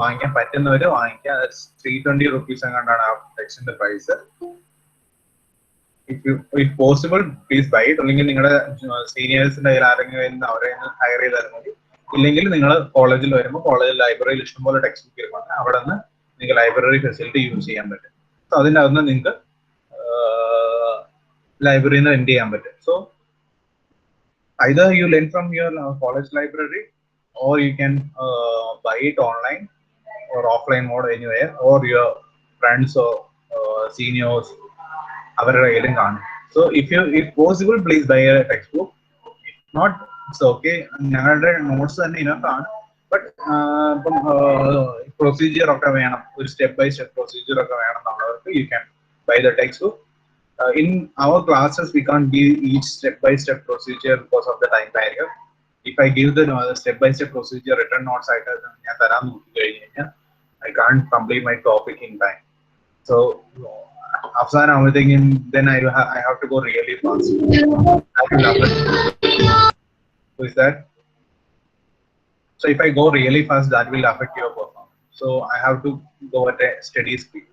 വാങ്ങിക്കാൻ പറ്റുന്നവര് വാങ്ങിക്കുക. 320 rupees എങ്ങാണ്ടാണ് ആ ടെക്സ്റ്റിന്റെ price. if possible please buy it. അല്ലെങ്കിൽ നിങ്ങളുടെ സീനിയേഴ്സിന്റെ കയ്യിൽ ആരെങ്കിലും അവരെ ഹയർ ചെയ്താൽ മതി. ഇല്ലെങ്കിൽ നിങ്ങൾ കോളേജിൽ വരുമ്പോൾ കോളേജിൽ ലൈബ്രറിയിൽ ഇഷ്ടംപോലെ ടെക്സ്റ്റ് ബുക്ക് ഇരിക്കുന്നുണ്ട്, അവിടെ നിന്ന് നിങ്ങൾക്ക് ലൈബ്രറി ഫെസിലിറ്റി യൂസ് ചെയ്യാൻ പറ്റും. സോ അതിൻ്റെ അകത്ത് നിങ്ങൾക്ക് ലൈബ്രറിയിൽ നിന്ന് റെന്റ് ചെയ്യാൻ പറ്റും. So either you learn from your college library or you can buy it online or offline mode anywhere, or your friends or seniors avരുടെ കയ്യിലും കാണും. So if possible please buy a textbook. If not, it's okay. ഞങ്ങളുടെ notes തന്നെ enough ആണ്. But ഇപ്പം procedure ഒക്കെ വേണം, ഒരു step by step procedure ഒക്കെ വേണം എന്നുള്ളവർക്ക് you can buy the textbook. In our classes we can't give each step by step procedure because of the time barrier. If I give the step by step procedure written notes ഞാൻ തരാൻ നോക്കി കഴിഞ്ഞു കഴിഞ്ഞാൽ I can't complete my topic in time. So അവസാനം ആവുമ്പോഴത്തേക്കും then I have to go really fast. So is that? So if I go really fast, that will affect your performance. So I have to go at a steady speed.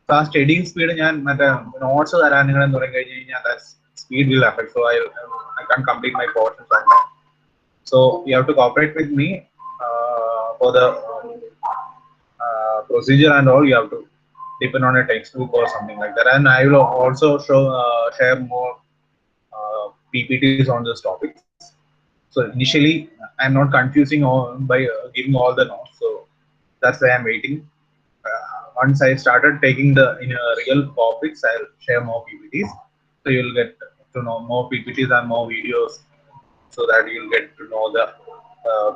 So ആ study speed ഞാൻ മറ്റേ notes തരാൻ നിങ്ങൾ എന്ന് പറഞ്ഞു കഴിഞ്ഞു കഴിഞ്ഞാൽ speed will affect. So I can't complete my portions on time. So you have to cooperate with me for the procedure and all. You have to depend on a textbook or something like that. And I will also share more PPTs on this topic. So initially I'm not confusing by giving all the notes. So that's why I'm waiting. Once I started taking the real topics, I'll share more PPTs. So you'll get to know more PPTs and more videos, so that you'll get to know the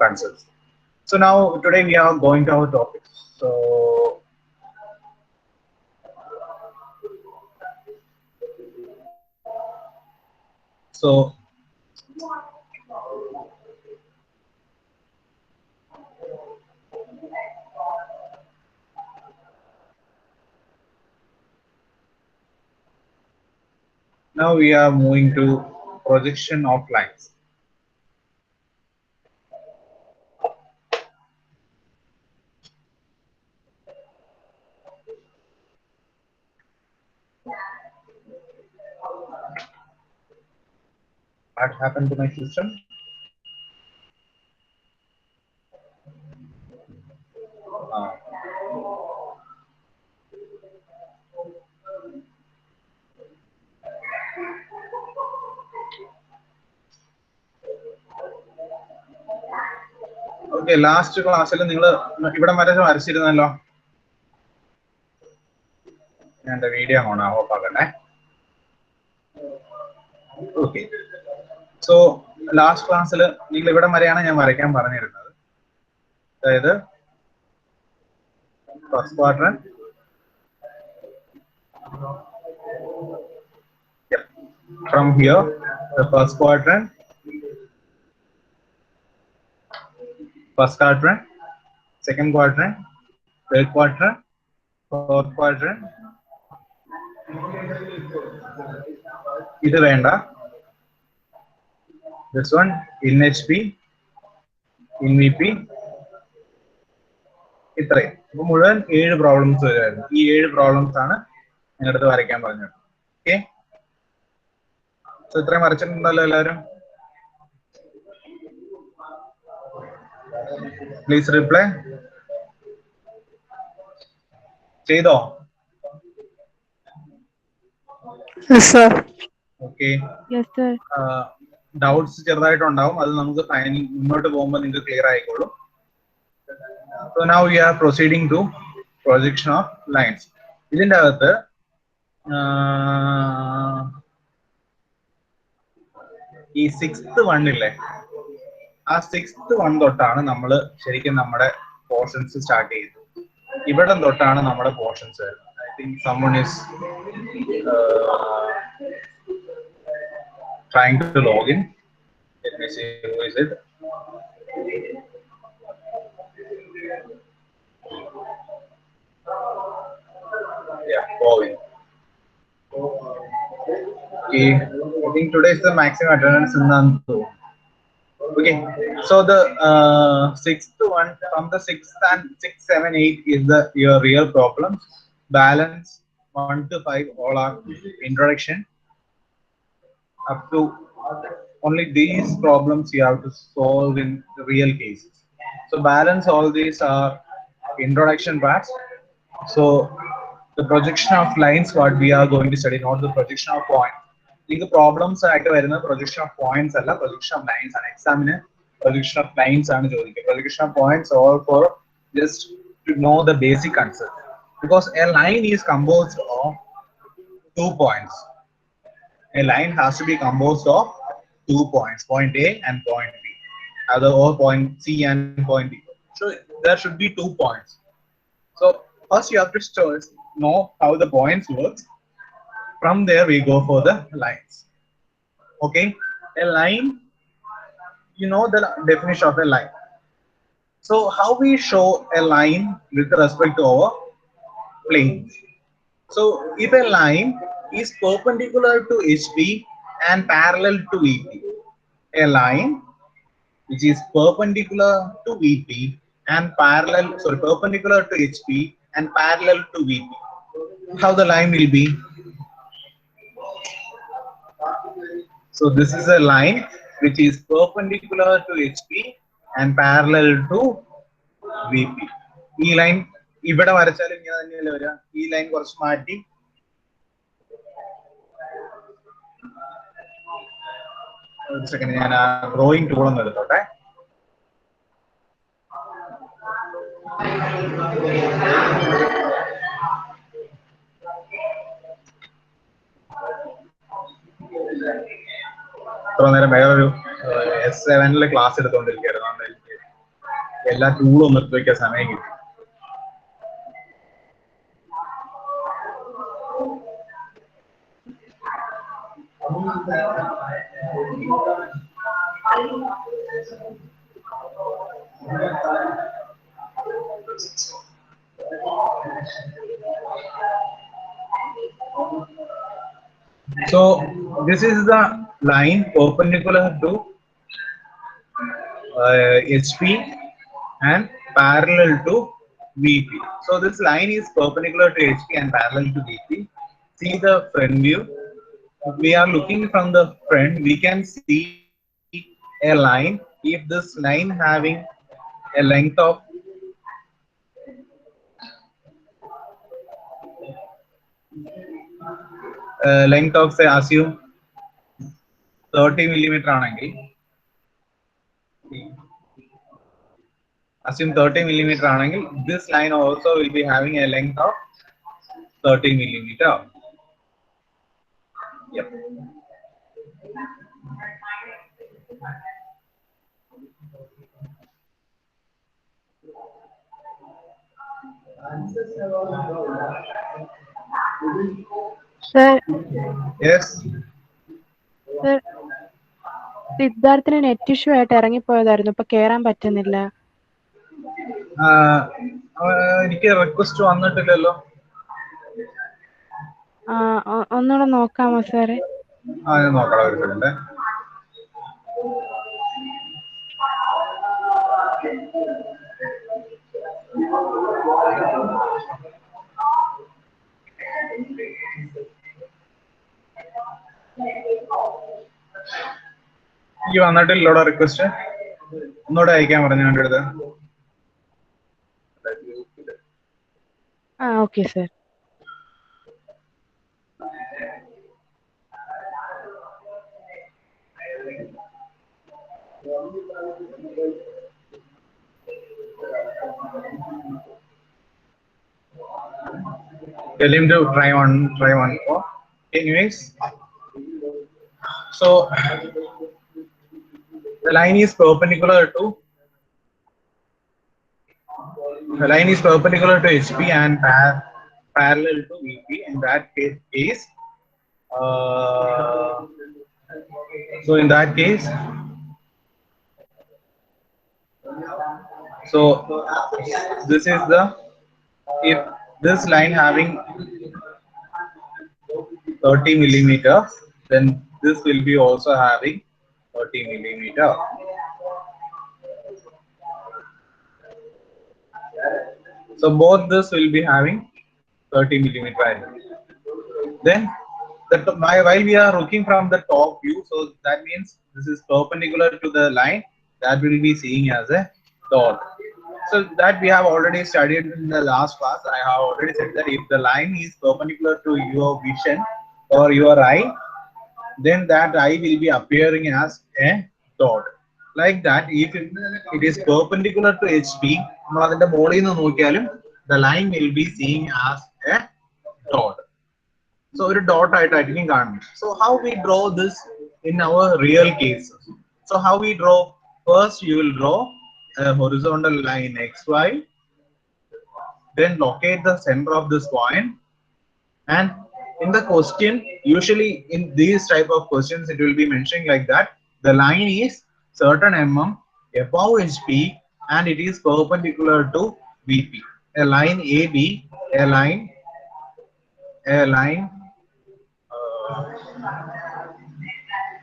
concepts. So now today we are going to our topics. So now we are moving to projection of lines. What happened to my system? Okay, last ക്ലാസ്സിൽ നിങ്ങൾ ഇവിടെ വരെ വരച്ചിരുന്നല്ലോ. ഞാൻ എൻ്റെ video on off ആക്കട്ടെ. Okay, so last ക്ലാസ്സിൽ നിങ്ങൾ ഇവിടെ വരെയാണ് ഞാൻ വരയ്ക്കാൻ പറഞ്ഞിരുന്നത്. അതായത് first quadrant, from here the first quadrant, second quadrant, third quadrant, fourth quadrant. ഇത് വേണ്ട. This one in HP, in VP, ഇത്രയും. അപ്പൊ മുഴുവൻ 7 പ്രോബ്ലംസ് വരുമായിരുന്നു. ഈ 7 പ്രോബ്ലംസ് ആണ് നിങ്ങളുടെ അടുത്ത് വരയ്ക്കാൻ പറഞ്ഞത്. ഓക്കെ, സോ ഇത്രയും വരച്ചിട്ടുണ്ടല്ലോ എല്ലാവരും? Please reply. ചെയ്തോ? Yes sir. Okay. Yes sir. Doubts ചെറുതായിട്ടുണ്ടാവും, അത് നമുക്ക് ഫൈനൽ മുന്നോട്ട് പോകുമ്പോൾ നിങ്ങൾക്ക് ക്ലിയർ ആയിക്കോളും. So now we are proceeding to projection of lines. ഇതിന്റെ അകത്ത് ഈ 6th one ഇല്ലേ, ആ 6th one തൊട്ടാണ് നമ്മൾ ശരിക്കും നമ്മുടെ പോർഷൻസ് സ്റ്റാർട്ട് ചെയ്തത്. ഇവിടെ തൊട്ടാണ് നമ്മുടെ പോർഷൻസ് വരുന്നത്. I think someone is trying to log in. Let me see who is it. Yeah, Bowin. Okay, I think today is the maximum attendance in Nantu. Okay, so the 6th one from the 6th and 6, 7, 8 is your real problem. Balance 1 to 5 all are introduction. Up to only these problems you have to solve in the real cases. So balance all these are introduction parts. So the projection of lines what we are going to study, not the projection of points. The problems are projection of points and projection of lines and examine projection of lines and projection of points all for just to know the basic concept, because a line is composed of 2 points. A line has to be composed of 2 points, point A and point B, other or point C and point D. So there should be 2 points. So first you have to know how the points works. From there we go for the lines. Okay, a line, you know the definition of a line. So how we show a line with respect to our plane? So if a line is perpendicular to HP and parallel to VP, a line which is perpendicular to VP and perpendicular to HP and parallel to VP, how the line will be? So this is a line which is perpendicular to HP and parallel to VP. E line ഇവിടെ വരച്ചാലും ഇങ്ങനെ തന്നെയല്ലേ വരിക. ഈ line കുറച്ച് മാറ്റി ഒരു second ഞാൻ ആ ഡ്രോയിങ് ടൂൾ ഒന്ന് എടുത്തോട്ടെ. ഇത്ര നേരം വേറൊരു S7 ക്ലാസ് എടുത്തോണ്ടിരിക്കുകയായിരുന്നു. അതുകൊണ്ട് എനിക്ക് എല്ലാ ടൂളും ഒന്ന് എടുത്ത് വയ്ക്കാൻ സമയം കിട്ടി. So this is the line perpendicular to HP and parallel to VP. So this line is perpendicular to HP and parallel to VP. See the front view. If we are looking from the front, we can see a line. If this line having a length of say assume 30 millimeter ആണെങ്കിൽ, assume 30 millimeter ആണെങ്കിൽ, this line also will be having a length of 30 millimeter. Yep. Sir, Yes. sir, സിദ്ധാർത്ഥിന് net issue ആയിട്ട് ഇറങ്ങിപ്പോയതായിരുന്നു, ഇപ്പൊ കേറാൻ പറ്റുന്നില്ല. എനിക്ക് request വന്നിട്ടില്ലല്ലോ. ഒന്നുകൂടെ നോക്കാമോ സാറേ? നോക്കണം ഒരു സെക്കൻഡ്. ഈ വന്നിട്ടില്ലോടാ റിക്വസ്റ്റ്, ഒന്നുകൂടെ അയക്കാൻ പറഞ്ഞു എൻ്റെ അടുത്ത്. Okay sir. Tell him to try one more. Anyways, so the line is perpendicular to HP and parallel to VP. In that case, so in that case, so this is the, if this line having 30 millimeter, then this will be also having 30 millimeter. So both this will be having 30 millimeter angle. Then while we are looking from the top view, so that means this is perpendicular to the line, that will be seeing as a dot. So that we have already studied in the last class. I have already said that if the line is perpendicular to your vision or your eye, then that eye will be appearing as a dot. Like that, if it is perpendicular to HP, the line will be seen as a dot. So a dot ആയിട്ടായിരിക്കും കാണുന്നത്. So how we draw this in our real case? So how we draw? First you will draw a horizontal line XY, then locate the center of this point, and in the question, usually in these type of questions, it will be mentioning like that the line is certain mm above HP and it is perpendicular to VP. A line AB, a line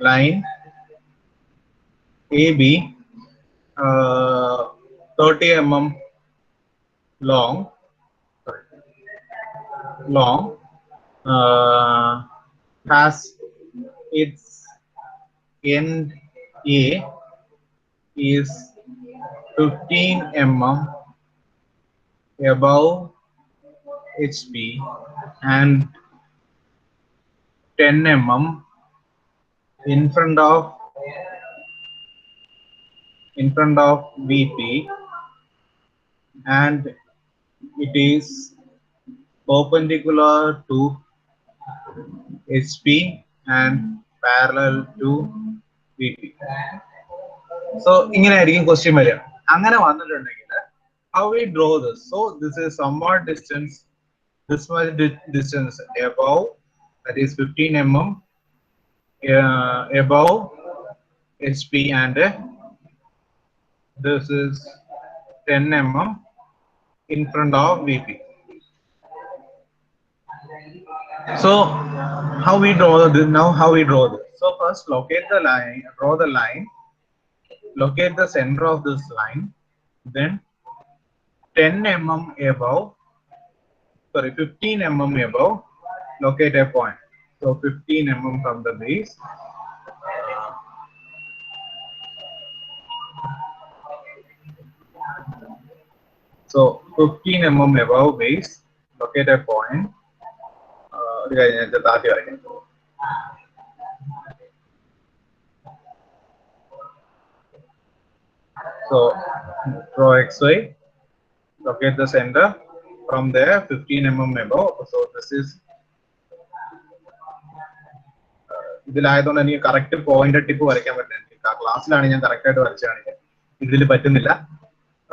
line AB 30 mm long has its end A is 15 mm above HP and 10 mm in front of VP, and it is perpendicular to HP and parallel to VP. So ഇങ്ങനെയായിരിക്കും question വരിക. അങ്ങനെ വന്നിട്ടുണ്ടെങ്കിൽ how we draw this? So this is somewhat distance, this much distance above, that is 15 mm above HP, and this is 10 mm in front of VP. So how we draw this? Now how we draw this? So first locate the line, draw the line, locate the center of this line, then 10 mm above, sorry, 15 mm above, locate a point. So 15 mm from the base. So 15 mm above base, locate a point. So draw XY, locate the center from there 15 mm above. So this is ഇതിലായതുകൊണ്ട് എനിക്ക് correct point tip വരയ്ക്കാൻ പറ്റുന്നില്ല. ക്ലാസ്സിലാണ് ഞാൻ correct ആയിട്ട് വരച്ചു കാണിക്കാൻ, ഇതിൽ പറ്റുന്നില്ല.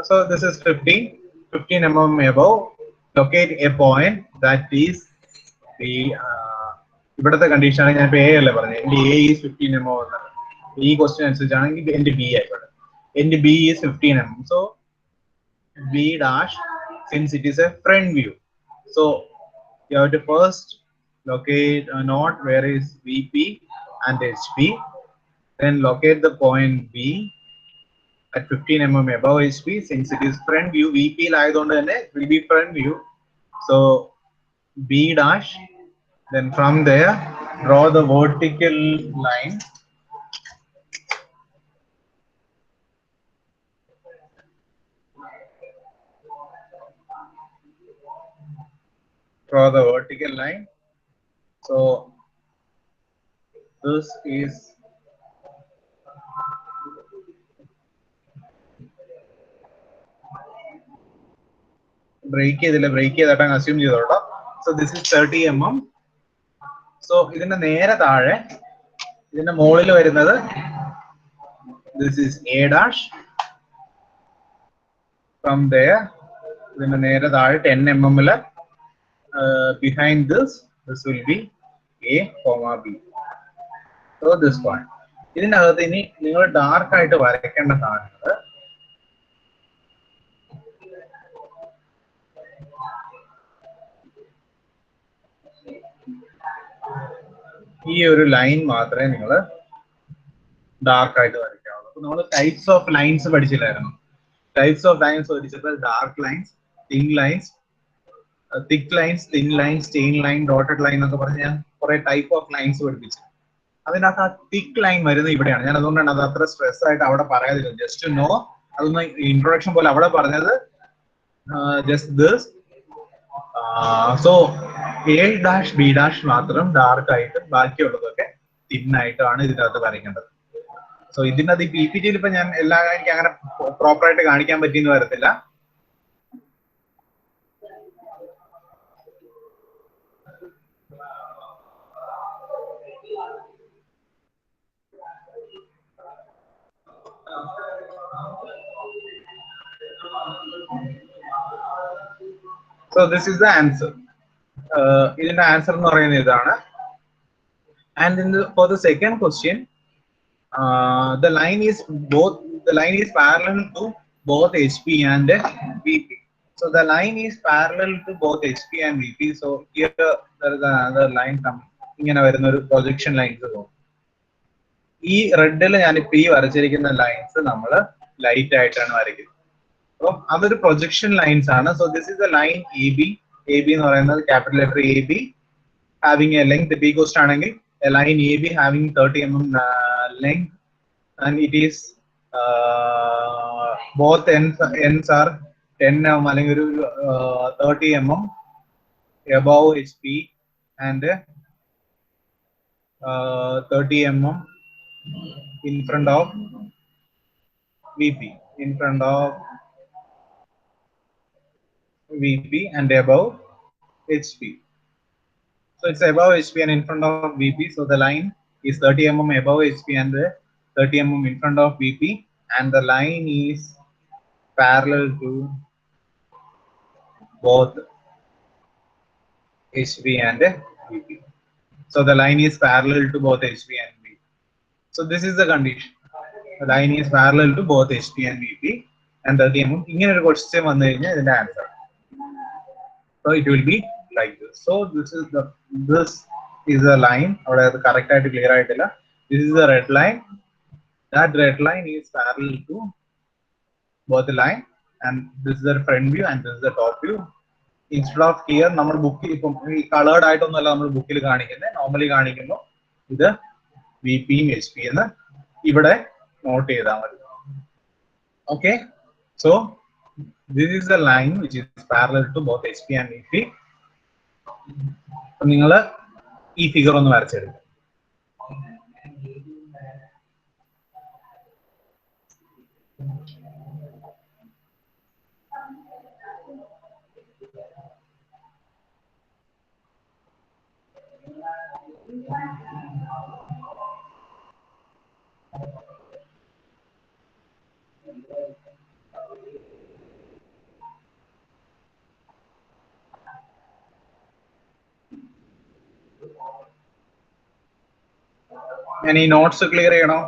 So this is 15 mm above, locate a point that is the ഇവിടുത്തെ കണ്ടീഷൻ ആണ്. ഞാൻ A അല്ലേ പറഞ്ഞത്, എന്റെ A is 15 mm എന്നാണ്. ഈ ക്വസ്റ്റ്യൻ അനുസരിച്ചാണെങ്കിൽ എന്റെ B ആയിക്കോട്ടെ. എന്റെ B is 15 mm. So B dash, since it is a front view, so you have to first locate a node where is VP and HP, then locate the point B at 15 mm above HP. Since it is front view, VP will be front view, so B dash, then from there draw the vertical line, draw the vertical line. So this is break ചെയ്തിട്ട് assume ചെയ്തോട്ടോ. So this is 30 mm. So ഇതിന്റെ നേരെ താഴെ, ഇതിന്റെ മുകളിൽ വരുന്നത് this is A dash. From there ഇതിന്റെ നേരെ താഴെ 10 mm behind this will be A, B. So this point. ഇതിനകത്ത് ഇനി നിങ്ങൾ ഡാർക്ക് ആയിട്ട് വരയ്ക്കേണ്ട സാധനങ്ങൾ ഈ ഒരു ലൈൻ മാത്രമേ നിങ്ങൾ ഡാർക്ക് ആയിട്ട് വരയ്ക്കാവുള്ളൂ. അപ്പൊ നമ്മൾ ടൈപ്സ് ഓഫ് ലൈൻസ് പഠിച്ചില്ലായിരുന്നു. ടൈപ്സ് ഓഫ് ലൈൻസ് പഠിച്ചപ്പോൾ dark lines, thin lines, thick lines, thin lines, chain line, dotted line എന്നൊക്കെ പറഞ്ഞ് ഞാൻ കുറെ ടൈപ്പ് ഓഫ് ലൈൻസ് പഠിപ്പിച്ചു. അതിനകത്ത് ആ തിക്ക് ലൈൻ വരുന്നത് ഇവിടെയാണ്. ഞാൻ അതുകൊണ്ടാണ് അത് അത്ര സ്ട്രെസ് ആയിട്ട് അവിടെ പറയാതിരുന്നത്. ജസ്റ്റ് നോ, അതൊന്ന് ഇൻട്രൊഡക്ഷൻ പോലെ അവിടെ പറഞ്ഞത്. Just this. So A dash B dash മാത്രം ഡാർക്ക് ആയിട്ട് ബാക്കിയുള്ളതൊക്കെ തിൻ ആയിട്ടാണ് ഇതിനകത്ത് വരയ്ക്കേണ്ടത്. സോ ഇതിനകത്ത് ഈ പി പി ടിയിൽ ഇപ്പൊ ഞാൻ എല്ലാ എനിക്ക് അങ്ങനെ പ്രോപ്പർ ആയിട്ട് കാണിക്കാൻ പറ്റിയെന്ന് വരത്തില്ല. So this is the answer. ഇതിന്റെ ആൻസർ എന്ന് പറയുന്നത് ഇതാണ്. And for the second question, the line is parallel to both HP and VP. So the line is parallel to both HP and VP. So here there is another line ഇങ്ങനെ വരുന്ന ഒരു projection lines പോകും. ഈ റെഡിൽ ഞാനിപ്പോ ഈ വരച്ചിരിക്കുന്ന lines നമ്മൾ light ആയിട്ടാണ് വരയ്ക്കുന്നത്. അപ്പോൾ അതൊരു പ്രൊജക്ഷൻ ലൈൻസ് ആണ്. So this is A line A B. A B എന്ന് പറയുന്നത് capital letter A B, having A length P cost ആണെങ്കിൽ a line AB having 30 mm length, and it is both ends are 10 mm അല്ലെങ്കിൽ 30 mm above HP and 30 mm in front of VP, in front of VP and above HP. So it's above HP and in front of VP. So the line is 30 mm above HP and 30 mm in front of VP, and the line is parallel to both HP and VP. So the line is parallel to both HP and VP. So this is the condition. The line is parallel to both HP and VP and 30 mm. ഇങ്ങനെ ഒരു question വന്നു കഴിഞ്ഞാൽ ഇതിന്റെ answer. So it will be like this. So this is a line. അവിടെ അത് correct ആയിട്ട് clear ആയിട്ടില്ല. This is the red line. That red line is parallel to both the line, and this is the front view and this is the top view. Instead of here നമ്മൾ ബുക്കിൽ ഇപ്പം ഈ coloured ആയിട്ടൊന്നുമല്ല നമ്മൾ ബുക്കിൽ കാണിക്കുന്നത്. Normally കാണിക്കുമ്പോൾ ഇത് V പിയും എച്ച് പി എന്ന് ഇവിടെ നോട്ട് ചെയ്താൽ മതി. Okay, so this is the line which is parallel to both HP and VP. നിങ്ങൾ ഈ ഫിഗർ ഒന്ന് വരച്ചെടുക്കും. ഞാൻ ഈ നോട്ട്സ് ക്ലിയർ ചെയ്യണോ?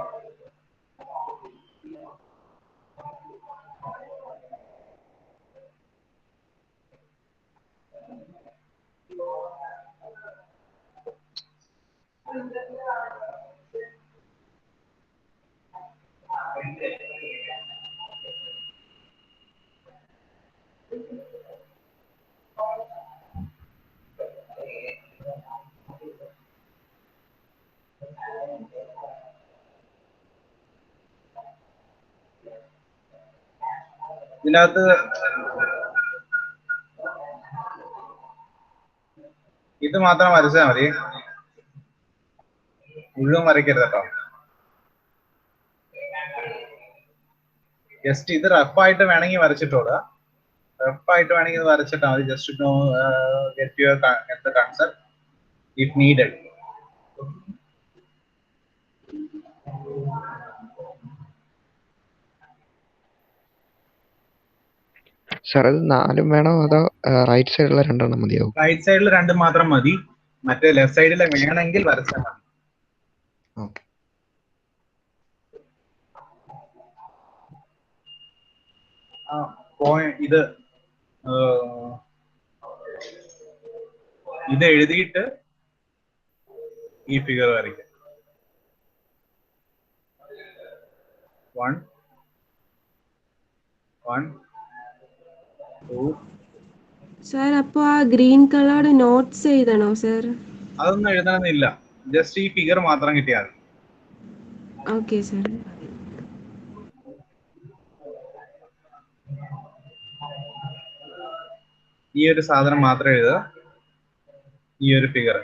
ഇതിനകത്ത് ഇത് മാത്രം വരച്ചാൽ മതി, മുഴുവൻ വരയ്ക്കരുത് കേട്ടോ. ജസ്റ്റ് ഇത് റഫായിട്ട് വേണമെങ്കിൽ വരച്ചിട്ടോളൂ. റഫായിട്ട് വേണമെങ്കിൽ ഇത് വരച്ചിട്ടാൽ മതി. Just to get your concept if needed. Sir അത് 4 വേണോ അതോ റൈറ്റ് സൈഡിലെ 2 മതിയാവും? റൈറ്റ് സൈഡിൽ 2 മാത്രം മതി. മറ്റേ ലെഫ്റ്റ് സൈഡിൽ വേണമെങ്കിൽ വരച്ചാൽ മതി. ഓക്കെ. ഇത് എഴുതിയിട്ട് ഈ ഫിഗർ വരയ്ക്കാം. 1 1 2 സർ അപ്പോൾ ആ ഗ്രീൻ കളർ നോട്ട്സ് എഴുതണോ സർ? അതൊന്നും എഴുതണമെന്നില്ല, ജസ്റ്റ് ഈ ഫിഗർ മാത്രം കിട്ടിയാൽ മതി. Okay sir. ഈ ഒരു സാധനം മാത്രം എഴുതുക, ഈ ഒരു ഫിഗർ.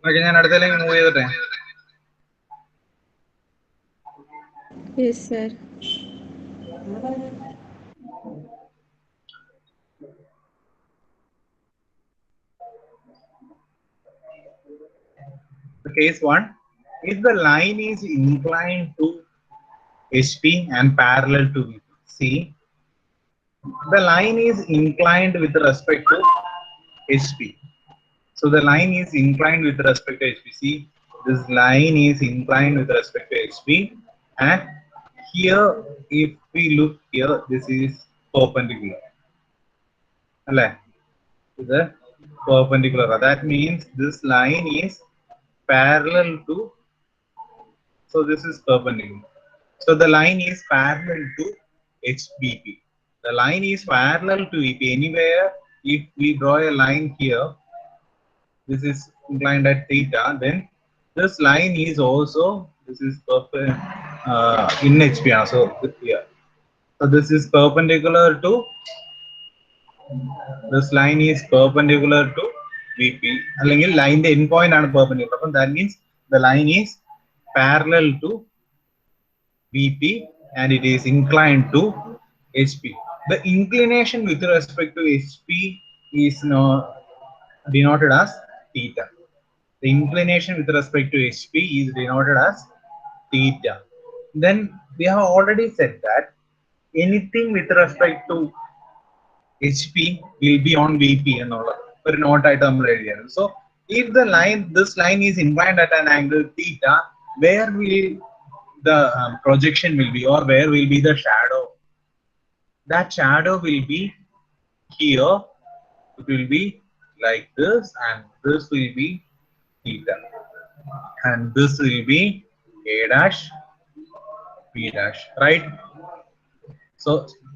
ഓക്കെ, ഞാൻ അടുത്തേക്ക് മൂവ് ചെയ്തിട്ടെ. Yes sir. Case 1, if the line is inclined to HP and parallel to VP. See, the line is inclined with respect to HP. So the line is inclined with respect to HP. See, this line is inclined with respect to HP, and here, if we look here, this is perpendicular. Is a perpendicular. That means this line is parallel to. So this is perpendicular. So the line is parallel to HBP. The line is parallel to EP. Anywhere, if we draw a line here, this is inclined at theta, then this line is also, this is in HP. So here, so this is perpendicular to, this line is perpendicular to VP. അല്ലെങ്കിൽ line end point ആണ് perpendicular. So that means the line is parallel to VP and it is inclined to HP. The inclination with respect to HP is denoted as theta. The inclination with respect to HP is denoted as theta. Then we have already said that anything with respect to HP will be on VP എന്നുള്ള ഒരു നോട്ടായിട്ട് നമ്മൾ എഴുതിയാണ്. So if the line, this line is inclined at an angle theta, where will the projection will be, or where will be the shadow? That shadow will be here. It will be like this, and this will be theta, and this will be A dash B dash, right? So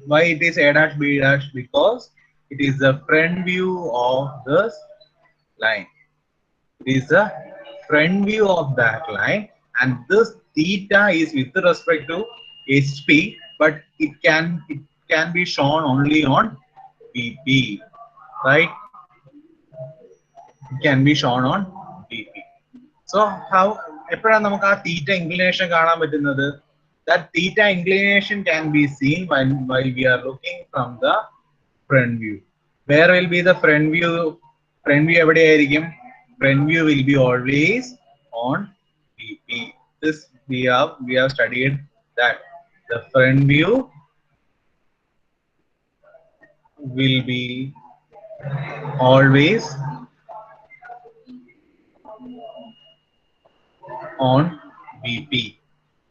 why it is A dash B dash? Because it is the front view of this line. It is the front view of that line, and this theta is with respect to HP, but it can be shown only on VP, right? It can be shown on VP. So how എപ്പോഴാണ് നമുക്ക് ആ theta inclination കാണാൻ പറ്റുന്നത്? That theta inclination can be seen while we are looking from the front view. Where will be the front view? Front view എവിടെയായിരിക്കും? Front view will be always on VP. This we have studied that the front view will be always on VP.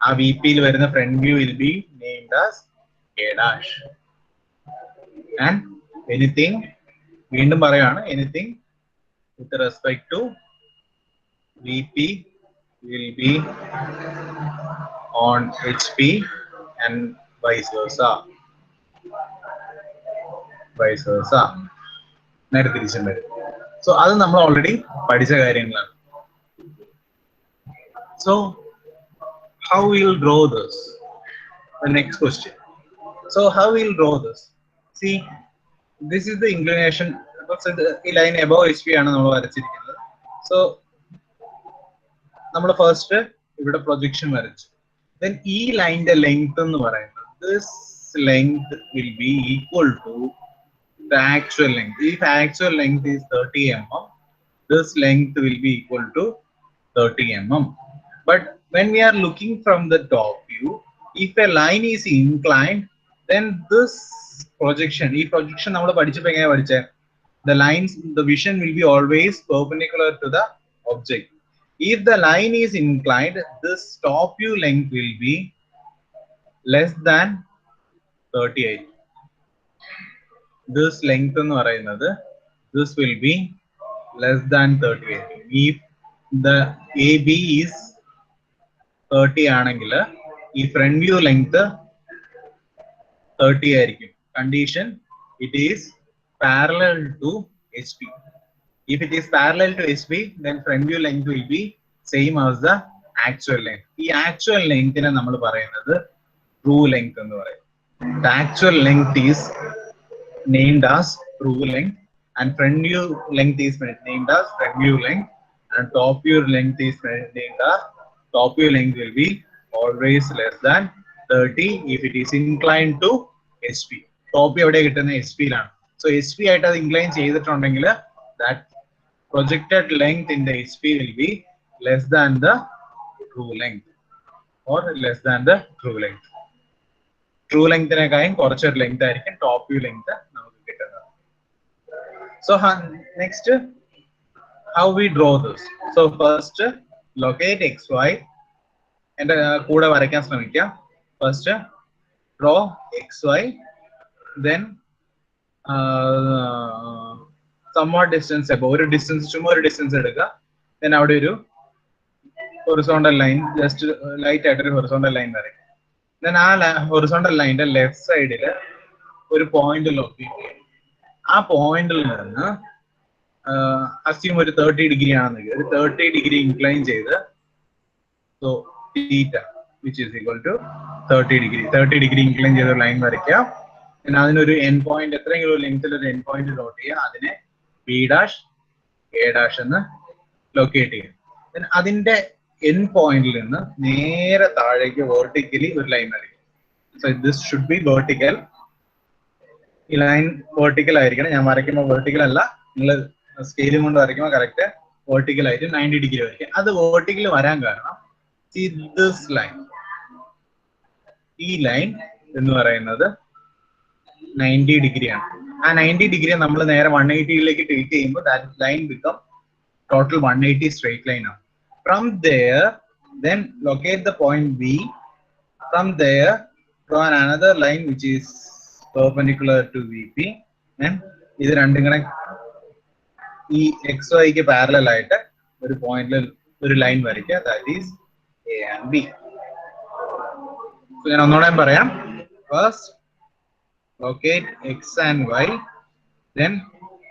A VP where the front view will be named as A dash. And anything anything with respect to VP will be on HP and vice versa. So അത് നമ്മൾ already പഠിച്ച കാര്യങ്ങളാണ്. So how we'll draw this? The next question. So how we'll draw this? See, this is the inclination. The line above HP ആണ് നമ്മൾ വരച്ചിരിക്കുന്നത്. So നമ്മൾ first ഇവിടെ projection വരച്ചു. Then ഈ ലൈനിന്റെ ലെങ്ത് എന്ന് പറയുന്നത് this length will be equal to the actual length. If actual length is 30 mm, this length will be equal to 30 mm. But when we are looking from the top view, if a line is inclined, then this projection, the lines, the vision will be always perpendicular to the object. If the line is inclined, this top view length will be less than 38. This length and this will be less than 38. If the AB is 30 anangila, if front view length 30 aayirikkum. Condition, it is parallel to HP. If it is parallel to HP, then front view length will be same as the actual length. The actual length ine nammal parayunnathu true length ennu parayum. The actual length is named as true length, and front view length is named as front view length, and top view length is named as top view length will be always less than 30 if it is inclined to HP. Top view evade kittuna HP lana. So HP aayittu adu incline cheyidittundenkil that projected length in the HP will be less than the true length or less than the true length. True length nekayum korchu length aayirikkum top view length namukku kittunna. So next, how we draw this? So first locate xy and kuda varakkan shramikka. First draw xy, then somewhat distance above ഒരു distance എടുക്കുക. Then അവിടെ ഒരു horizontal line, just light ആയിട്ട് ഒരു horizontal line വരയ്ക്കുക. Then ആ horizontal line left സൈഡിൽ ഒരു പോയിന്റ് ലൊക്കേറ്റ് ചെയ്യും. ആ പോയിന്റിൽ നിന്ന് അസ്യൂം ഒരു 30 ഡിഗ്രി ആണെന്നെങ്കിൽ ഒരു 30 ഡിഗ്രി ഇൻക്ലൈൻ ചെയ്ത് so theta which is equal to 30 degree incline ചെയ്ത ഒരു ലൈൻ വരയ്ക്കുക. പിന്നെ അതിനൊരു എൻ പോയിന്റ് എത്രയെങ്കിലും ലെങ്ത്തിൽ ഒരു എൻ പോയിന്റ് ഡോട്ട് ചെയ്യുക. അതിനെ ബി ഡാഷ് എ ഡാഷ് എന്ന് ലൊക്കേറ്റ് ചെയ്യുക. പിന്നെ അതിന്റെ എൻ പോയിന്റിൽ നിന്ന് നേരെ താഴേക്ക് വെർട്ടിക്കലി ഒരു ലൈൻ വരയ്ക്കും. So this should be vertical. ഈ ലൈൻ വെർട്ടിക്കൽ ആയിരിക്കണം. ഞാൻ വരയ്ക്കുമ്പോൾ വെർട്ടിക്കൽ അല്ല, നിങ്ങൾ സ്കെയിലും കൊണ്ട് വരയ്ക്കുമ്പോൾ കറക്റ്റ് വെർട്ടിക്കൽ ആയിട്ട് 90 ഡിഗ്രി വരയ്ക്കും. അത് വെർട്ടിക്കൽ വരാൻ കാരണം ദിസ് ലൈൻ, ഈ ലൈൻ എന്ന് പറയുന്നത് 90 ഡിഗ്രിയാണ്. ആ 90 ഡിഗ്രി നമ്മൾ നേരെ 180ലേക്ക് ട്രീറ്റ് ചെയ്യുമ്പോൾ that line become total 180 straight line ആണ്. From there, then locate the point B. From there, draw another line which is perpendicular to VP. And ഇത് രണ്ടും കൂടെ ഈ XY ക്ക് പാരലൽ ആയിട്ട് ഒരു പോയിന്റിൽ ഒരു ലൈൻ വരയ്ക്കുക. That is A and B. So ഞാൻ ഒന്നുകൂടെ പറയാം. First locate X and Y. Then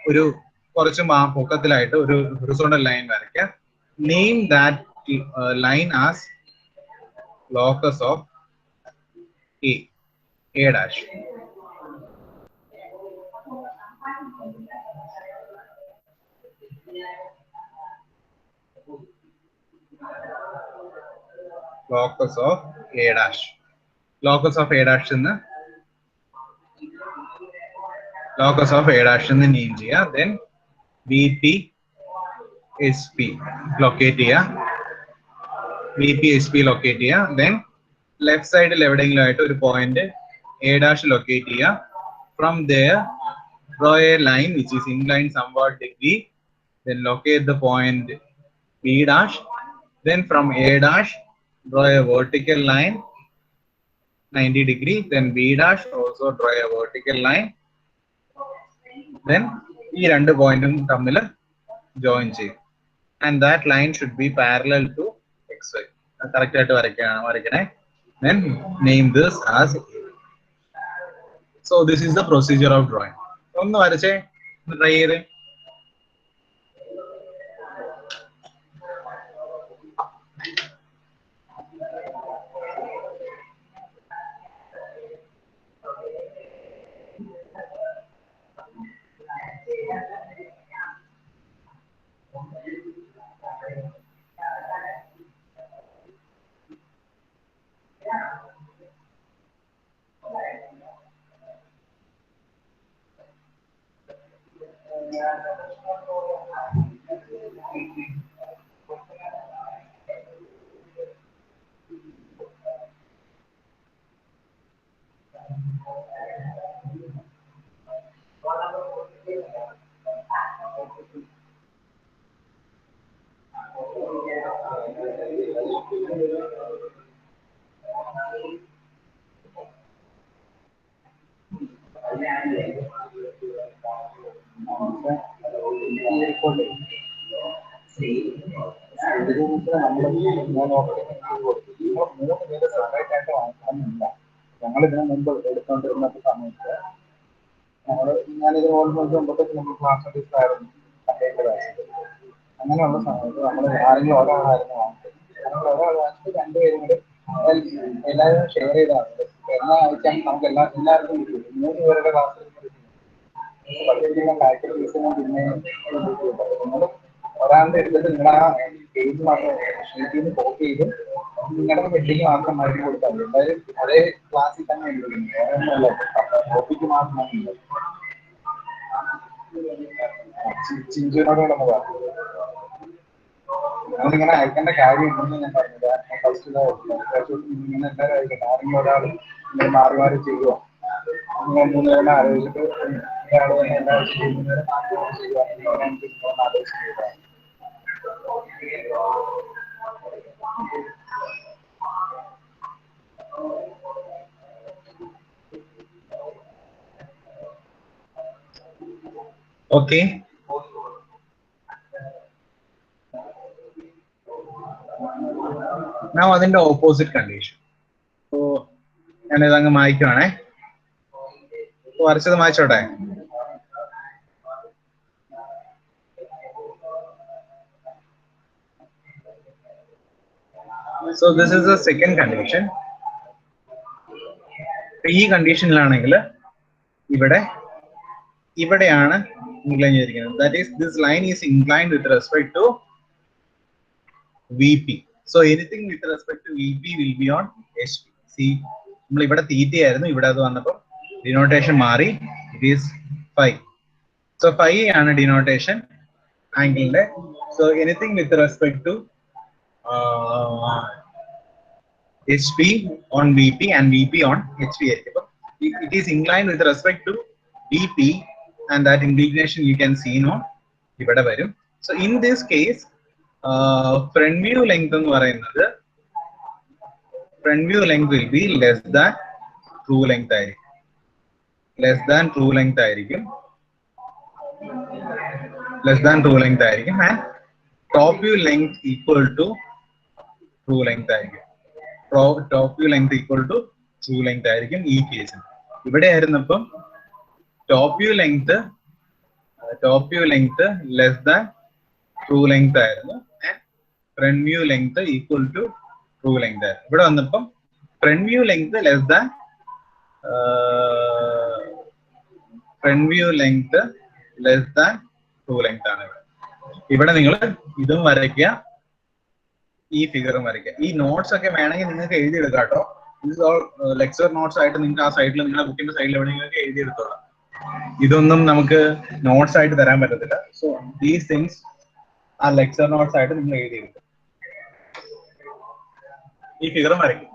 ഒരു കുറച്ച് പൊക്കത്തിലായിട്ട് ഒരു ഹൊറിസോണ്ടൽ ലൈൻ വരയ്ക്കുക. Name that line as locus of A dash. Locus of A dash. Locus of A dash in the locus of A dash in the name here. Then VP SP locate here. VP HP locate ചെയ്യുക. Then left side എവിടെയെങ്കിലും ആയിട്ട് ഒരു point A' locate ചെയ്യുക. From there draw a line which is inclined somewhat degree. Then locate the point B'. Then from A' draw a vertical line 90 degree. Then B' also draw a vertical line. Then ഈ രണ്ട് പോയിന്റും തമ്മിൽ join ചെയ്യും. And that line should be parallel to XY. Correct ആയിട്ട് വരയ്ക്കണേ. Then name this as A. So this is the procedure of drawing. ഒന്ന് വരച്ചേ, try ചെയ്ത്. ഞങ്ങൾ ഇതിനു മുമ്പ് എടുത്തോണ്ടിരുന്ന സമയത്ത് ഞാനിത് ഓൾമോസ്റ്റ് മുമ്പത്തെ നമ്മൾ ക്ലാസ് ആയിരുന്നു അങ്ങനെയുള്ള സമയത്ത് നമ്മൾ ആരെങ്കിലും ഒരാളായിരുന്നു വാങ്ങിച്ചത്. ഞങ്ങൾ ഒരാൾ വാങ്ങിച്ചിട്ട് രണ്ടുപേരും കൂടി എല്ലാവരും ഷെയർ ചെയ്താണ്. എല്ലാ ആഴ്ചയും നമുക്ക് എല്ലാവർക്കും കിട്ടും. 3 പേരുടെ ക്ലാസ് പഠിപ്പിക്കുന്ന ഫാക്കൽറ്റി ഫീസിനും പിന്നെ നിങ്ങൾ ഒരാളുടെ എടുത്തിട്ട് നിങ്ങൾ ആ പേജ് മാത്രം ഷീറ്റിൽ നിന്ന് കോപ്പി ചെയ്ത് നിങ്ങളുടെ ഹെഡിങ് മാത്രം മരുന്ന് കൊടുത്താൽ മതി. എന്തായാലും ഒരേ ക്ലാസ്സിൽ തന്നെ ഉണ്ട്, വേറെ കോപ്പിക്ക് മാത്രമാണ്. ചിഞ്ചുവിനോട് പറഞ്ഞു നമ്മളിങ്ങനെ അയക്കേണ്ട കാര്യം ഉണ്ടെന്ന് ഞാൻ പറഞ്ഞത്. ഫസ്റ്റ് ഇങ്ങനെ എല്ലാവരും അയക്കട്ടെ. ആരെങ്കിലും ഒരാൾ നിങ്ങൾ മാറി മാറി ചെയ്യുമോ? നിങ്ങൾ 3 പേരെ ആലോചിച്ചിട്ട് ഒരാൾ തന്നെ എല്ലാ ചെയ്യുന്നവരെ ചെയ്യുക ആലോചിച്ച്. Okay. Now അതിന്റെ ഓപ്പോസിറ്റ് കണ്ടീഷൻ. സോ ഞാനിതങ്ങ് മായ്ക്കുവാണേ. വരച്ചത് മായ്ച്ചോട്ടെ. So this is the second condition. ഈ കണ്ടീഷനിലാണെങ്കിൽ ഇവിടെയാണ് ഇൻക്ലൈൻ ചെയ്തിരിക്കുന്നത്. That is, this line is inclined with respect to VP. So anything with respect to VP will be on HP. See, നമ്മൾ ഇവിടെ തീറ്റ ആയിരുന്നു, ഇവിടെ അത് വന്നപ്പോൾ ഡിനോട്ടേഷൻ മാറി. It is phi. So phi ആണ് ഡിനോട്ടേഷൻ ആംഗിളിന്റെ. So anything with respect to HP on VP and VP on HP. It is inclined with respect to VP, and that inclination you can see no ഇവിടെ വരും. So in this case front view length എന്ന് പറയുന്നത് front view length will be less than true length ആയിരിക്കും. Less than true length ആയിരിക്കും. Less than true length ആയിരിക്കും. And top view length equal to true length ആയിരിക്കും. Top view length equal to true length ആയിരിക്കും ഈ കേസിൽ. ഇവിടെ ആയിരുന്നപ്പം top view length less than true length ആയിരുന്നു. And front view length equal to true length ആയിരുന്നു. ഇവിടെ വന്നപ്പം front view length less than true length ആണ്. ഇവിടെ നിങ്ങൾ ഇതും വരയ്ക്കുക, ഈ ഫിഗറും വരയ്ക്കുക. ഈ നോട്ട്സ് ഒക്കെ വേണമെങ്കിൽ നിങ്ങൾക്ക് എഴുതിയെടുക്കാം കേട്ടോ. ഇത് ലെക്ചർ നോട്ട്സ് ആയിട്ട് നിങ്ങൾക്ക് ആ സൈഡിൽ നിങ്ങളുടെ ബുക്കിന്റെ സൈഡിൽ എവിടെ നിങ്ങൾക്ക് എഴുതിയെടുത്തോളാം. ഇതൊന്നും നമുക്ക് നോട്ട്സ് ആയിട്ട് തരാൻ പറ്റത്തില്ല. സോ ദീസ് തിങ്സ് ആ ലെക്ചർ നോട്ട്സ് ആയിട്ട് നിങ്ങൾ എഴുതിയെടുക്കുക. ഈ ഫിഗർ വരയ്ക്കും.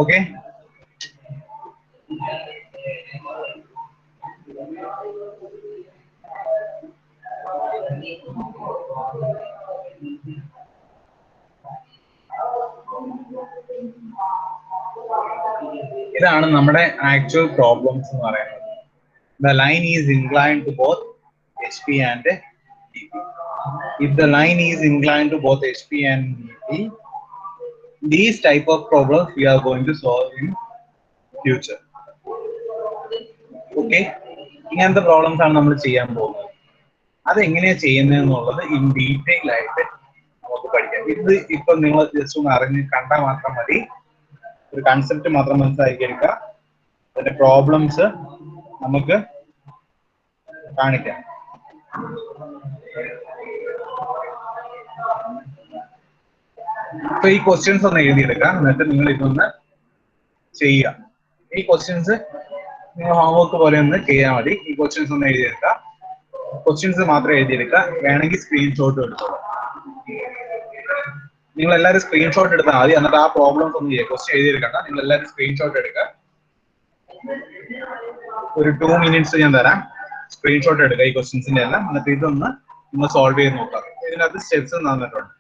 Okay. ഇതാണ് നമ്മുടെ ആക്ച്വൽ പ്രോബ്ലംസ് എന്ന് പറയുന്നത്. The line is inclined to both HP and DP. If the line is inclined to both HP and DP, these type of problems we are going to solve in future. Okay, ഇങ്ങനത്തെ problems ആണ് നമ്മൾ ചെയ്യാൻ പോകുന്നത്. അത് എങ്ങനെയാണ് ചെയ്യുന്നത് എന്നുള്ളത് in detail ആയിട്ട് നമുക്ക് പഠിക്കാം. ഇത് ഇപ്പൊ നിങ്ങൾ ജസ്റ്റ് ഒന്ന് അറിഞ്ഞ് കണ്ടാൽ മാത്രം മതി. ഒരു കൺസെപ്റ്റ് മാത്രം മനസ്സിലാക്കിയെടുക്കുക. അതിന്റെ പ്രോബ്ലംസ് നമുക്ക് കാണിക്കാം. ഇപ്പൊ ഈ ക്വസ്റ്റ്യൻസ് ഒന്ന് എഴുതിയെടുക്കാം. എന്നിട്ട് നിങ്ങൾ ഇതൊന്ന് ചെയ്യുക. ഈ ക്വസ്റ്റ്യൻസ് നിങ്ങൾ ഹോംവർക്ക് പോലെ ഒന്ന് ചെയ്യാൻ മതി. ഈ ക്വസ്റ്റ്യൻസ് ഒന്ന് എഴുതിയെടുക്കുക. ക്വസ്റ്റ്യൻസ് മാത്രം എഴുതിയെടുക്കുക. വേണമെങ്കിൽ സ്ക്രീൻഷോട്ട് എടുത്തോളൂ. നിങ്ങൾ എല്ലാവരും സ്ക്രീൻഷോട്ട് എടുത്താൽ മതി. എന്നിട്ട് ആ പ്രോബ്ലംസ് ഒന്നും ചെയ്യുക. ക്വസ്റ്റ്യൻ എഴുതിയെടുക്കണ്ട. നിങ്ങൾ എല്ലാവരും സ്ക്രീൻഷോട്ട് എടുക്കുക. ഒരു 2 minutes ഞാൻ തരാം. സ്ക്രീൻഷോട്ട് എടുക്കുക ഈ ക്വസ്റ്റ്യൻസിന്റെ എല്ലാം. എന്നിട്ട് ഇതൊന്ന് നിങ്ങൾ സോൾവ് ചെയ്ത് നോക്കാം. ഇതിനകത്ത് സ്റ്റെപ്സ് തന്നിട്ടുണ്ട്.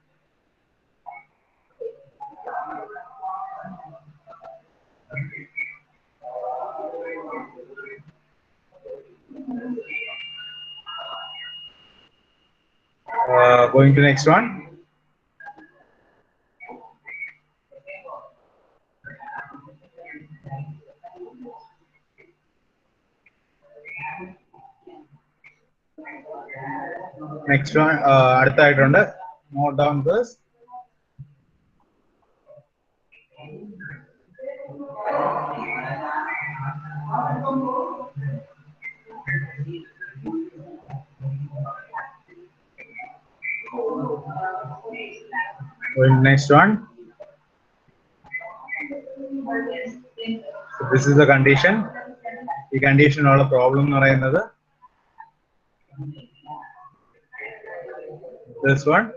Going to next one. Next one, അടുത്തായിട്ടുണ്ട്. Note down this. Next one. So this is the condition. ഈ കണ്ടീഷനുള്ള പ്രോബ്ലം എന്ന് പറയുന്നത് this one.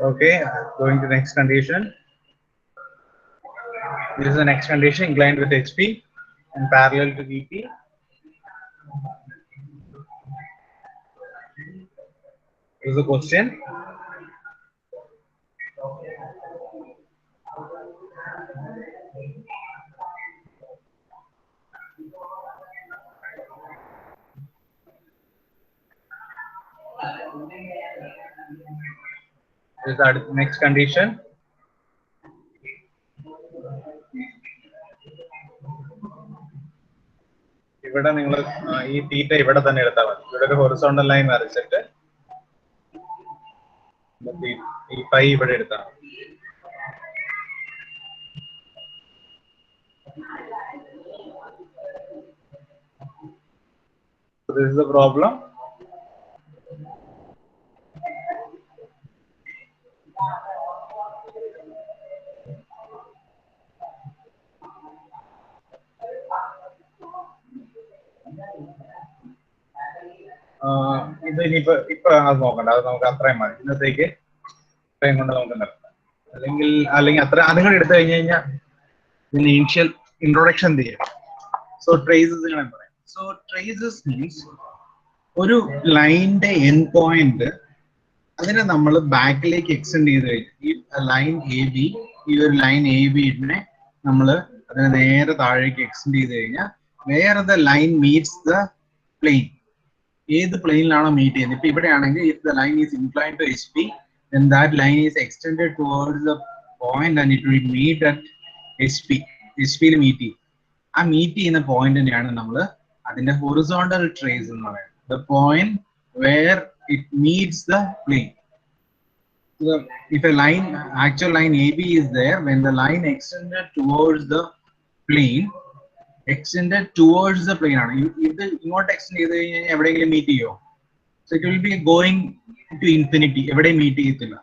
Okay, going to next condition. This is the next condition, inclined with HP and parallel to VP. This is a question. This is the next condition. ഇവിടെ നിങ്ങൾ ഈ തീറ്റ ഇവിടെ തന്നെ എടുത്താൽ മതി. ഇവിടെ ഒരു ഹൊറിസോണ്ടൽ ലൈൻ വരച്ചിട്ട് ഈ പൈ ഇവിടെ എടുത്താൽ മതി. This is the problem. ഇത് ഇപ്പൊ അത് നോക്കണ്ട, അത് നമുക്ക് അത്രയും മതി ഇന്നത്തേക്ക്. ഇത്രയും കൊണ്ട് നമുക്ക് നിർത്താം. അല്ലെങ്കിൽ അത്ര അതും കൂടി എടുത്തു കഴിഞ്ഞു കഴിഞ്ഞാൽ ഇതിന് ഇനിഷ്യൽ ഇൻട്രൊഡക്ഷൻ ചെയ്യാം. സോ ട്രേസസ് ഇങ്ങനെ പറയാം. സോ ട്രേസസ് മീൻസ് ഒരു ലൈനിന്റെ എൻഡ് പോയിന്റ് അതിനെ നമ്മൾ ബാക്കിലേക്ക് എക്സ്റ്റെൻഡ് ചെയ്ത് കഴിഞ്ഞു. ഈ ലൈൻ എ ബി, ഈ ഒരു ലൈൻ എ ബിനെ നമ്മൾ അതിനെ നേരെ താഴേക്ക് എക്സ്റ്റെൻഡ് ചെയ്ത് കഴിഞ്ഞാൽ വേറെ the line meets the plane. ഏത് പ്ലെയിനിലാണോ മീറ്റ് ചെയ്യുന്നത്? ഇപ്പൊ ഇവിടെയാണെങ്കിൽ if the line is inclined to H P, then that line is extended towards the point and it will meet at HP. HP ൽ മീറ്റ് ചെയ്യും. ആ മീറ്റ് ചെയ്യുന്ന പോയിന്റിനെയാണ് നമ്മൾ അതിന്റെ ഹൊറിസോണ്ടൽ ട്രേസ് എന്ന് പറയുന്നത്. The point where it meets the plane. So if a line, actual line AB is there, when the line extended towards the plane, ആണ്. ഇത് ഇങ്ങോട്ട് എക്സ്റ്റെൻഡ് ചെയ്ത് കഴിഞ്ഞാൽ എവിടെയെങ്കിലും മീറ്റ് ചെയ്യോ? So it will be going to infinity. എവിടെ meet ചെയ്യത്തില്ല.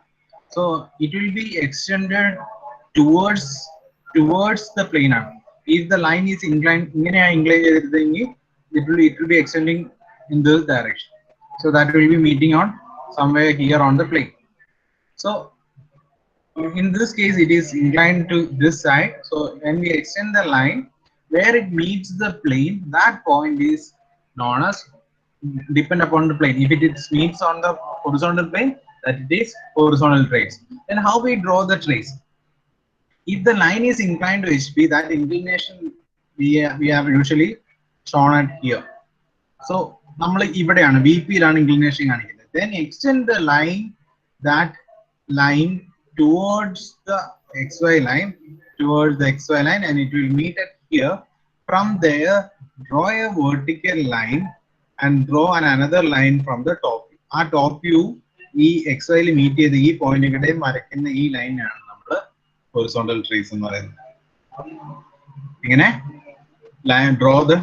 So it will be extended towards the plane ആണ്. If the line is inclined, ഇങ്ങനെയാണ് incline ചെയ്തിരുന്നെങ്കിൽ it will be extending in this direction. So that will be meeting on somewhere here on the plane. So in this case it is inclined to this side. So when we extend the line where it meets the plane, that point is known as depend upon the plane. If it meets on the horizontal plane, that it is horizontal trace. Then how we draw the trace? If the line is inclined to HP, that inclination we have usually shown at here. So നമ്മൾ ഇവിടെയാണ് VP യിലാണ് inclination കാണിക്കുന്നത്. Then extend the line, that line towards the XY line, and it will meet at here. From there, draw a vertical line and draw another line from the top view. ആ top view ഈ XY ൽ meet ചെയ്ത് ഈ പോയിന്റിലൂടെ വരയ്ക്കുന്ന ഈ ലൈനാണ് നമ്മൾ ഹൊറിസോണ്ടൽ ട്രേസ് എന്ന് പറയുന്നത്. ഇങ്ങനെ draw the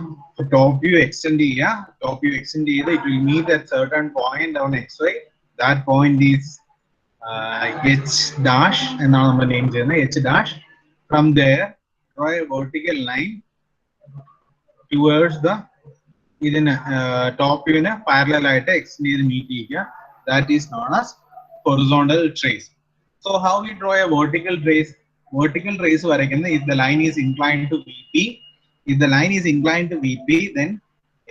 top view, extend ചെയ്യുക. ടോപ്പ് വ്യൂ എക്സ്റ്റെൻഡ് ചെയ്ത് it will meet at certain point on XY. That point is H dash എന്നാണ് നമ്മൾ നെയിം ചെയ്യുന്നത്, H dash. From there, draw a vertical line towards the ഇതിന് top വ്യൂവിന് parallel ആയിട്ട് extend ചെയ്ത് meet ചെയ്യുക. That is known as horizontal trace. So how we draw a vertical trace? Vertical trace വരയ്ക്കുന്നത് if the line is inclined to VP. If the line is inclined to VP, then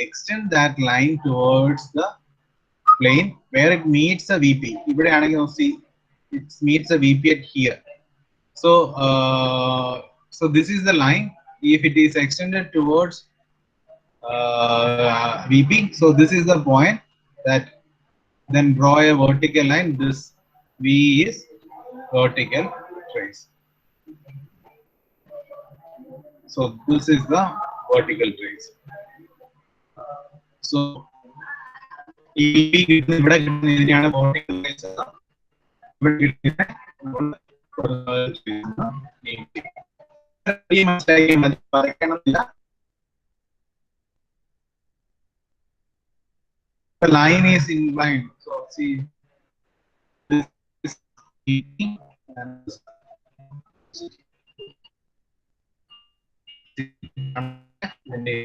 extend that line towards the plane where it meets the VP. ഇവിടെയാണെങ്കിൽ see it meets the VP at here. So this is the line. If it is extended towards VP, so this is the point. That then draw a vertical line. This V is vertical trace. So this is the vertical trace. So ഇവിടെ ഇതിനെയാണ് vertical trace. The line is inclined. So see this is and this.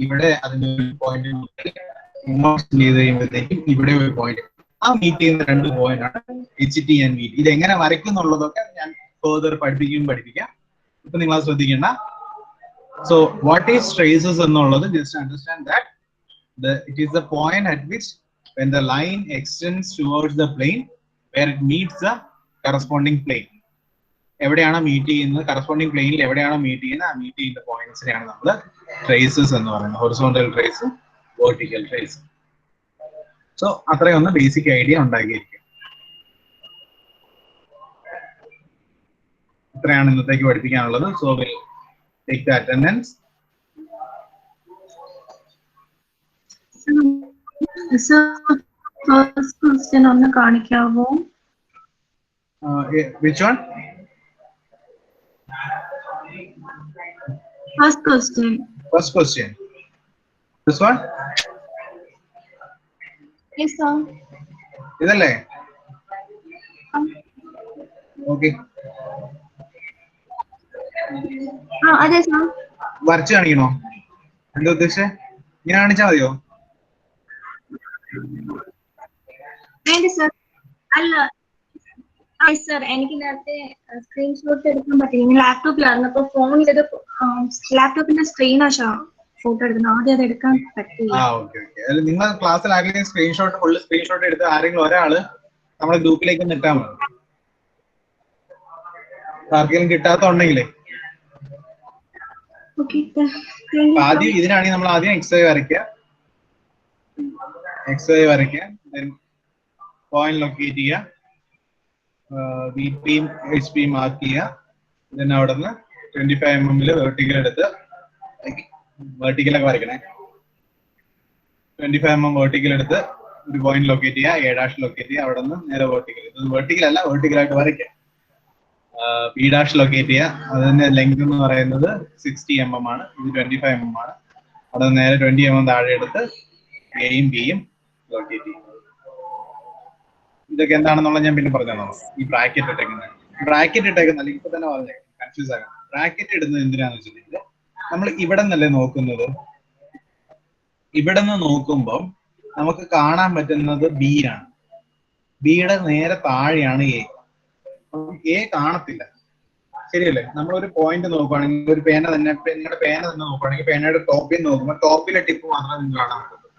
ഇവിടെ അതിന്റെ ഒരു point ഇവിടെ ഒരു point ആ meet ചെയ്യുന്ന 2 point ആണ് HT ആൻഡ് VT. ഇത് എങ്ങനെ വരയ്ക്കും എന്നുള്ളതൊക്കെ ഞാൻ ഫർദർ പഠിപ്പിക്കാം. ഇപ്പൊ നിങ്ങൾ അത് ശ്രദ്ധിക്കേണ്ട. സോ വാട്ട് ഈസ് ട്രേസസ് എന്നുള്ളത് just understand that it is the point at which when the line extends towards the plane where it meets the corresponding plane. എവിടെയാണോ മീറ്റ് ചെയ്യുന്നത്, കറസ്പോണ്ടിങ് പ്ലെയിനിൽ എവിടെയാണോ മീറ്റ് ചെയ്യുന്നത്, ആ മീറ്റ് ചെയ്യുന്ന പോയിന്റ്സിനെയാണ് നമ്മൾ ട്രേസസ് എന്ന് പറയുന്നത്. Horizontal trace, vertical trace. So അത്രയൊന്ന് ബേസിക് ഐഡിയ ഉണ്ടാക്കിയിരിക്കും. ഇത്രയാണ് ഇന്നത്തേക്ക് പഠിപ്പിക്കാനുള്ളത്. So will take the attendance. First question ഒന്ന് കാണിക്കാവോ? Which one? First question. This one? Yes, sir. ഇതല്ലേ? ഓക്കെ. അതെ സർ. വരച്ച് കാണിക്കണോ? എന്താ ഉദ്ദേശിച്ചേ? ഇങ്ങനെ കാണിച്ചാ മതിയോ? വേണ്ട സർ. അല്ല സർ, എനിക്ക് നേരത്തെ സ്ക്രീൻഷോട്ട് എടുക്കാൻ പറ്റില്ല. ലാപ്ടോപ്പിലായിരുന്നു. അപ്പൊ ഫോണിൽ ഇത് ലാപ്ടോപ്പിന്റെ സ്ക്രീനാ ഫോട്ടോ എടുക്കുന്നത്. ആദ്യം അത് എടുക്കാൻ പറ്റില്ല. നിങ്ങൾ ക്ലാസ്സിൽ ആരെങ്കിലും ഫുൾ സ്ക്രീൻഷോട്ട് എടുത്ത് ആരെങ്കിലും ഒരാള് നമ്മുടെ ഗ്രൂപ്പിലേക്ക് നിട്ടാൽ മതി. ആർക്കെങ്കിലും കിട്ടാത്തുണ്ടെങ്കിലേ ആദ്യം ഇതിനാണെങ്കിൽ നമ്മൾ ആദ്യം XY വരയ്ക്കുക, പോയിന്റ് ലൊക്കേറ്റ് ചെയ്യുക, VP HP മാർക്ക് ചെയ്യുക. then അവിടെ നിന്ന് 25 mm വെർട്ടിക്കൽ എടുത്ത് വെർട്ടിക്കലൊക്കെ വരയ്ക്കണേ. 25 mm വെർട്ടിക്കൽ എടുത്ത് ഒരു പോയിന്റ് ലൊക്കേറ്റ് ചെയ്യുക, A' ലൊക്കേറ്റ് ചെയ്യുക. അവിടെ നിന്ന് നേരെ വെർട്ടിക്കൽ, ഇത് വെർട്ടിക്കൽ അല്ല, വെർട്ടിക്കലായിട്ട് വരയ്ക്കുക. P' ലൊക്കേറ്റ് ചെയ്യുക. അതിന്റെ ലെങ്ത് എന്ന് പറയുന്നത് 60 mm ആണ്. ഇത് 25 mm ആണ്. അവിടെ നേരെ 20 mm താഴെ എടുത്ത് Aയും Bയും ലൊക്കേറ്റ് ചെയ്യും. ഇതൊക്കെ എന്താണെന്നുള്ള ഞാൻ പിന്നെ പറഞ്ഞു തന്നോ. ഈ ബ്രാക്കറ്റ് ഇട്ടേക്കുന്നത് ഇപ്പൊ തന്നെ പറഞ്ഞേ, കൺഫ്യൂസ് ആകാം. ബ്രാക്കറ്റ് ഇടുന്നത് എന്തിനാന്ന് വെച്ചിട്ടുണ്ടെങ്കിൽ നമ്മൾ ഇവിടെ നിന്നല്ലേ നോക്കുന്നത്. ഇവിടെ നിന്ന് നോക്കുമ്പോൾ നമുക്ക് കാണാൻ പറ്റുന്നത് B ആണ്. ബിയുടെ നേരെ താഴെയാണ് A കാണത്തില്ല. ശരിയല്ലേ? നമ്മളൊരു പോയിന്റ് നോക്കുകയാണെങ്കിൽ, ഒരു നിങ്ങളുടെ പേന തന്നെ നോക്കുകയാണെങ്കിൽ, പേനയുടെ ടോപ്പിൽ നോക്കുമ്പോൾ ടോപ്പിലെ ടിപ്പ് മാത്രമേ നിങ്ങൾക്ക് കാണാൻ പറ്റുള്ളൂ.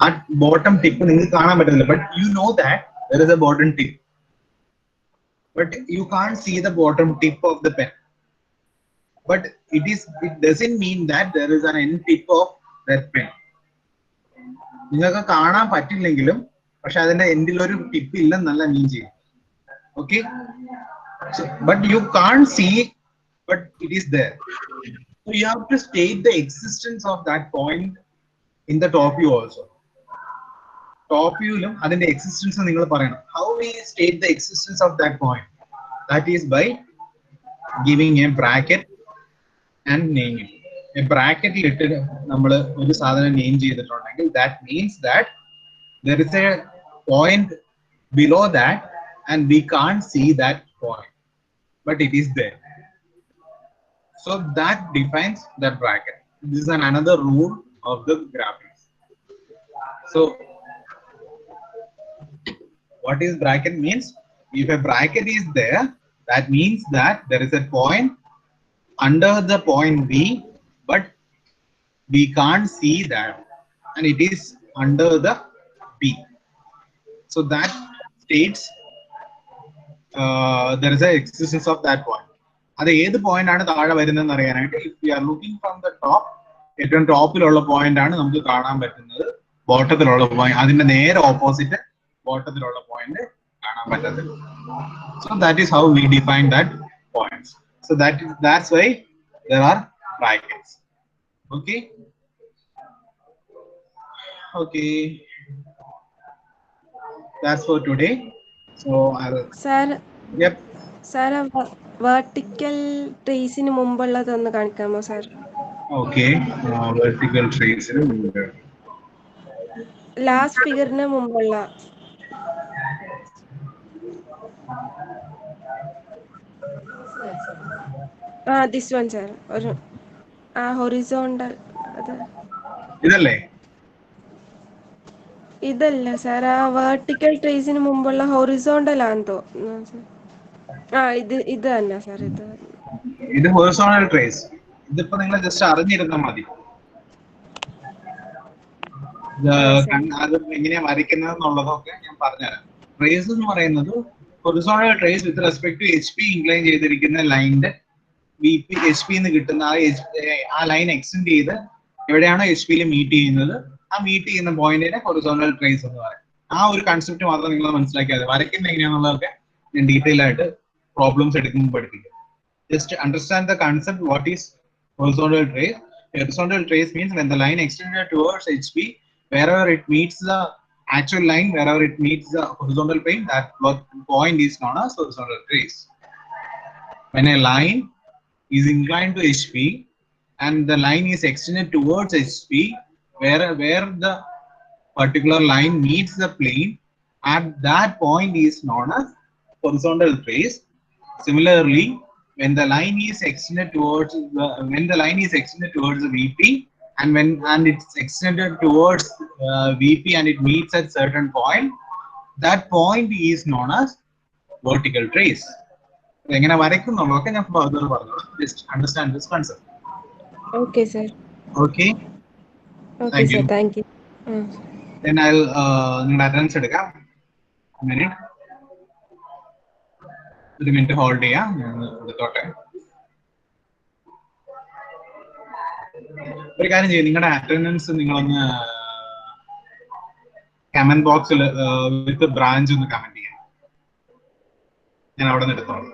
ആ ബോട്ടം ടിപ്പ് നിങ്ങൾക്ക് കാണാൻ പറ്റുന്നില്ല. But you know that there is a bottom tip, but you can't see the bottom tip of the pen. But it doesn't mean that there is an end tip of that pen. നിങ്ങൾക്ക് കാണാൻ പറ്റില്ലെങ്കിലും പക്ഷെ അതിന്റെ എൻഡിൽ ഒരു tip ഇല്ലെന്നല്ല മീൻ ചെയ്യും. Okay, so, but you can't see, but it is there. So you have to state the existence of that point in the top view also. Top viewലും അതിന്റെ existence നിങ്ങൾ പറയണം. How we state the existence of that point? That is by giving a bracket and naming. A bracket ഇട്ട് നമ്മൾ ഒരു സാധനം name ചെയ്തിട്ടുണ്ടെങ്കിൽ that means that there is a point below that and we can't see that point, but it is there. So that defines that bracket. This is another rule of the graphics. So what is bracket means? If a bracket is there, that means that there is a point under the point B, but we can't see that, and it is under the B. So that states there is a existence of that point. അത് ഏത് point ആണ് താഴെ വരുന്നതെന്ന് അറിയാനായിട്ട്, if we are looking from the top, ഏറ്റവും ടോപ്പിലുള്ള point ആണ് നമുക്ക് കാണാൻ പറ്റുന്നത്. ബോട്ടത്തിലുള്ള പോയിന്റ്, അതിന്റെ നേരെ ഓപ്പോസിറ്റ് ബോട്ടത്തിലുള്ള പോയിന്റ് കാണാൻ പറ്റത്തില്ല. So that is how we define that points. So that's why there are brackets. Okay. That's for today. So sir, yep. sir, vertical trace ന് മുമ്പുള്ളതൊന്ന് കാണിക്കാമോ sir? Okay, vertical trace ന് മുമ്പ് last ഫിഗറിന് മുമ്പുള്ള this one sir. ഒരു horizontal അത് ഇതല്ലേ? ഇതല്ല sir, ആ വെർട്ടിക്കൽ ട്രേസിന് മുമ്പുള്ള ഹൊറിസോണ്ടൽ ആണെന്ന് തോന്നുന്നു സാർ. ആ ഇത് തന്നെ സാർ, ഇത് ഇത് ഹൊറിസോണ്ടൽ ട്രേസ്. ഇതിപ്പോ നിങ്ങൾ ജസ്റ്റ് അറിഞ്ഞിരുന്നാൽ മതി. അത് എങ്ങനെയാ വരയ്ക്കുന്നത് എന്നുള്ളതൊക്കെ ഞാൻ പറഞ്ഞുതരാം. ട്രേസ് എന്ന് പറയുന്നത് horizontal trace with respect to HP incline ചെയ്തിരിക്കുന്ന ലൈനിന്റെ VP HP എന്ന് കിട്ടുന്ന ആ ലൈൻ എക്സ്റ്റെൻഡ് ചെയ്ത് എവിടെയാണോ HP മീറ്റ് ചെയ്യുന്നത് ആ മീറ്റ് ചെയ്യുന്ന പോയിന്റിനെ ഹൊറിസോണ്ടൽ ട്രേസ് എന്ന് പറയും. ആ ഒരു കൺസെപ്റ്റ് മാത്രം നിങ്ങൾ മനസ്സിലാക്കിയാൽ വരയ്ക്കുന്നത് എങ്ങനെയാണെന്നുള്ളതൊക്കെ ഞാൻ ഡീറ്റെയിൽ ആയിട്ട് പ്രോബ്ലംസ് എടുക്കുമ്പോൾ പഠിപ്പിക്കും. Just understand the concept. What is horizontal trace? Horizontal trace means when the line extended towards HP, wherever it meets the actual line, wherever it meets the horizontal plane, that point is known as horizontal trace. When a line is inclined to HP and the line is extended towards HP, where the particular line meets the plane, at that point is known as horizontal trace. Similarly, when the line is extended towards the VP and it's extended towards VP and it meets at certain point, that point is known as vertical trace. എങ്ങനെ വരയ്ക്കുന്നുള്ളതൊക്കെ ഞാൻ further പറഞ്ഞു. Just understand this concept. Okay sir. Okay, okay sir, thank you. then I'll നിങ്ങളുടെ attendance എടുക്കാം. ഒരു minute hold ചെയ്യാം, ഞാൻ എടുത്തോട്ടെ. ഒരു കാര്യം ചെയ്യും, നിങ്ങളുടെ അറ്റൻഡൻസ് നിങ്ങളൊന്ന് കമന്റ് ബോക്സിൽ വിത്ത് ബ്രാഞ്ച് ഒന്ന് കമന്റ് ചെയ്യാം. ഞാൻ അവിടെ നിന്ന് എടുത്തോളാം.